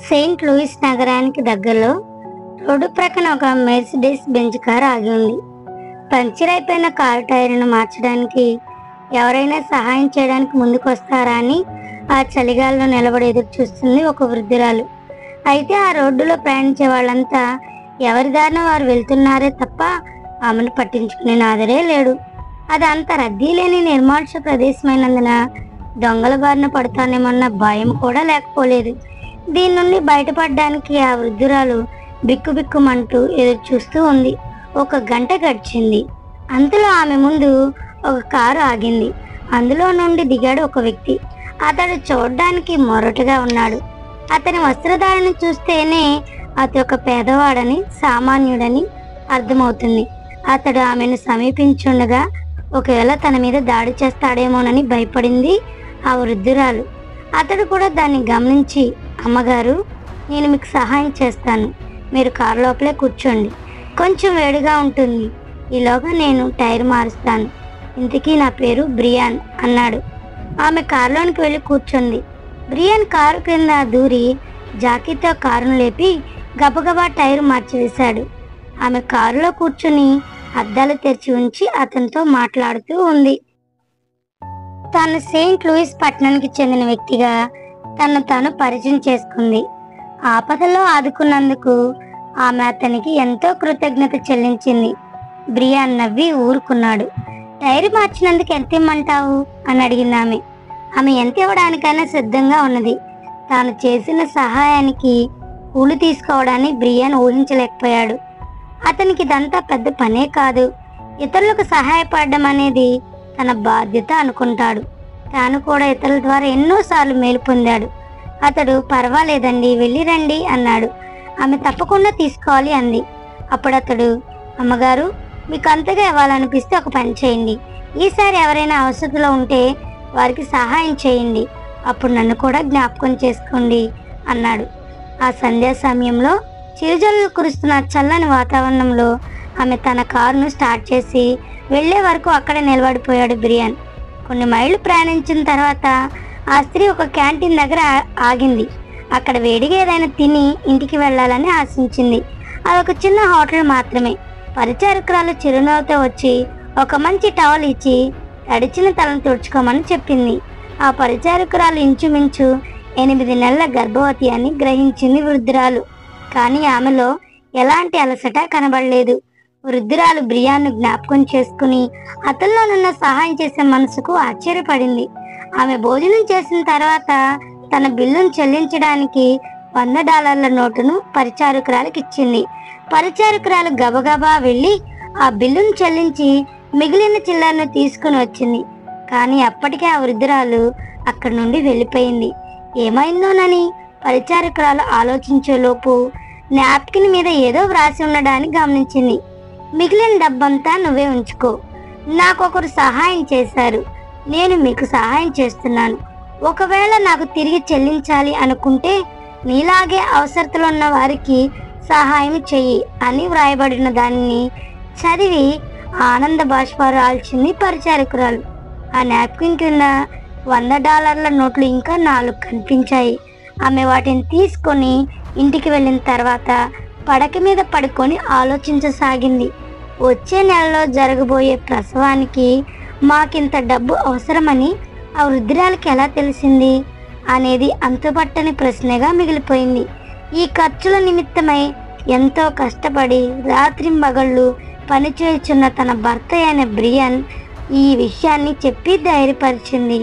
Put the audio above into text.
Saint Louis నగరానికి దగ్గరలో road ప్రక్కన ఒక మెర్సిడెస్ బెంజ్ కారు ఆగి ఉంది. పంక్చర్ అయిపోయిన కారు టైర్ను మార్చడానికి ఎవరైనా సహాయం చేయడానికి ముందుకొస్తారా అని ఆ చలిగాల్లో నిలబడి ఎదురు చూస్తుంది ఒక వృద్ధురాలు. అయితే ఆ రోడ్డులో ప్రయాణించే వాళ్ళంతా ఎవరి దారిన వారు వెళ్తున్నారే తప్ప ఆమెను పట్టించుకునే నాదరే లేడు. అది అంత రద్దీ లేని నిర్మానుష ప్రదేశమైనందున దొంగల బారిన పడతానేమన్న భయం కూడా లేకపోలేదు. దీని నుండి బయటపడడానికి ఆ వృద్ధురాలు బిక్కుబిక్కుమంటూ ఎదురు చూస్తూ ఉంది. 1 గంట గడిచింది. అంతలో ఆమె ముందు ఒక కారు ఆగింది. అందులో నుండి దిగాడు ఒక వ్యక్తి. అతడు చూడడానికి మొరటుగా ఉన్నాడు. అతని వస్త్రధారణ చూస్తేనే అతడు ఒక పేదవాడని, సామాన్యుడని అర్థమవుతుంది. అతడు ఆమెను సమీపించుండగా ఒకవేళ తన మీద దాడి చేస్తాడేమోనని భయపడింది ఆ వృద్ధురాలు. అతడు కూడా దాన్ని గమనించి, అమ్మగారు, నేను మీకు సహాయం చేస్తాను, మీరు కారు లోపలే కూర్చోండి, కొంచెం వేడిగా ఉంటుంది, ఈలోగా నేను టైర్ మారుస్తాను, ఇంతకీ నా పేరు బ్రియాన్ అన్నాడు. ఆమె కారులోనికి వెళ్ళి కూర్చుంది. బ్రియాన్ కారు కింద దూరి జాకీతో కారును లేపి గబగబా టైరు మార్చివేశాడు. ఆమె కారులో కూర్చుని అద్దాలు తెరిచి ఉంచి అతనితో మాట్లాడుతూ ఉంది. తాను సెయింట్ లూయిస్ పట్టణానికి చెందిన వ్యక్తిగా తను తాను పరిచయం చేసుకుంది. ఆపదలో ఆదుకున్నందుకు ఆమె అతనికి ఎంతో కృతజ్ఞత చెల్లించింది. బ్రియాన్ నవ్వి ఊరుకున్నాడు. టైరు మార్చినందుకు ఎంత ఇమ్మంటావు అని అడిగింది ఆమె. ఆమె ఎంత ఇవ్వడానికైనా సిద్ధంగా ఉన్నది. తాను చేసిన సహాయానికి కూలి తీసుకోవడాన్ని బ్రియాన్ ఊహించలేకపోయాడు. అతనికి ఇదంతా పెద్ద పనే కాదు. ఇతరులకు సహాయపడడం అనేది తన బాధ్యత అనుకుంటాడు. తాను కూడా ఇతరుల ద్వారా ఎన్నోసార్లు మేలు పొందాడు. అతడు పర్వాలేదండి, వెళ్ళి రండి అన్నాడు. ఆమె తప్పకుండా తీసుకోవాలి అంది. అప్పుడు అతడు, అమ్మగారు, మీకు అంతగా ఇవ్వాలనిపిస్తే ఒక పని చేయండి, ఈసారి ఎవరైనా అవసరంలో ఉంటే వారికి సహాయం చేయండి, అప్పుడు నన్ను కూడా జ్ఞాపకం చేసుకోండి అన్నాడు. ఆ సంధ్యా సమయంలో చిరుజల్లు కురుస్తున్న చల్లని వాతావరణంలో ఆమె తన కారును స్టార్ట్ చేసి వెళ్లే వరకు అక్కడే నిలబడిపోయాడు బ్రియాన్. కొన్ని మైళ్ళు ప్రయాణించిన తర్వాత ఆ స్త్రీ ఒక క్యాంటీన్ దగ్గర ఆగింది. అక్కడ వేడిగా ఏదైనా తిని ఇంటికి వెళ్ళాలని ఆశించింది. అదొక చిన్న హోటల్ మాత్రమే. పరిచారకురాలు చిరునవ్వుతో వచ్చి ఒక మంచి టవల్ ఇచ్చి తడిచిన తలను తుడుచుకోమని చెప్పింది. ఆ పరిచారకురాలు ఇంచుమించు 8 నెలల గర్భవతి అని గ్రహించింది వృద్ధురాలు. కానీ ఆమెలో ఎలాంటి అలసట కనబడలేదు. వృద్ధురాలు బ్రియాన్ను జ్ఞాపకం చేసుకుని అతనిలోనున్న సహాయం చేసే మనసుకు ఆశ్చర్యపడింది. ఆమె భోజనం చేసిన తర్వాత తన బిల్లును చెల్లించడానికి $100 నోటును పరిచారకురాలకు ఇచ్చింది. పరిచారకురాలు గబగబా వెళ్ళి ఆ బిల్లును చెల్లించి మిగిలిన చిల్లరను తీసుకుని వచ్చింది. కానీ అప్పటికే ఆ వృద్ధురాలు అక్కడి నుండి వెళ్ళిపోయింది. ఏమైందోనని పరిచారకురాలు ఆలోచించేలోపు నాప్కిన్ మీద ఏదో వ్రాసి ఉండడాన్ని గమనించింది. మిగిలిన డబ్బంతా నువ్వే ఉంచుకో, నాకొకరు సహాయం చేశారు, నేను మీకు సహాయం చేస్తున్నాను, ఒకవేళ నాకు తిరిగి చెల్లించాలి అనుకుంటే నీలాగే అవసరతలో ఉన్న వారికి సహాయం చెయ్యి అని వ్రాయబడిన దానిని చదివి ఆనంద బాష్పారాల్చింది పరిచారకురాలు. ఆ నాప్కిన్ కింద $100 నోట్లు ఇంకా 4 కనిపించాయి. ఆమె వాటిని తీసుకొని ఇంటికి వెళ్ళిన తర్వాత పడక మీద పడుకొని ఆలోచించసాగింది. వచ్చే నెలలో జరగబోయే ప్రసవానికి మాకింత డబ్బు అవసరమని ఆ వృద్ధురాలకి ఎలా తెలిసింది అనేది అంతుపట్టని ప్రశ్నగా మిగిలిపోయింది. ఈ ఖర్చుల నిమిత్తమై ఎంతో కష్టపడి రాత్రింబగళ్ళు పనిచేయుచున్న తన భర్త అయిన బ్రియాన్ ఈ విషయాన్ని చెప్పి ధైర్యపరిచింది.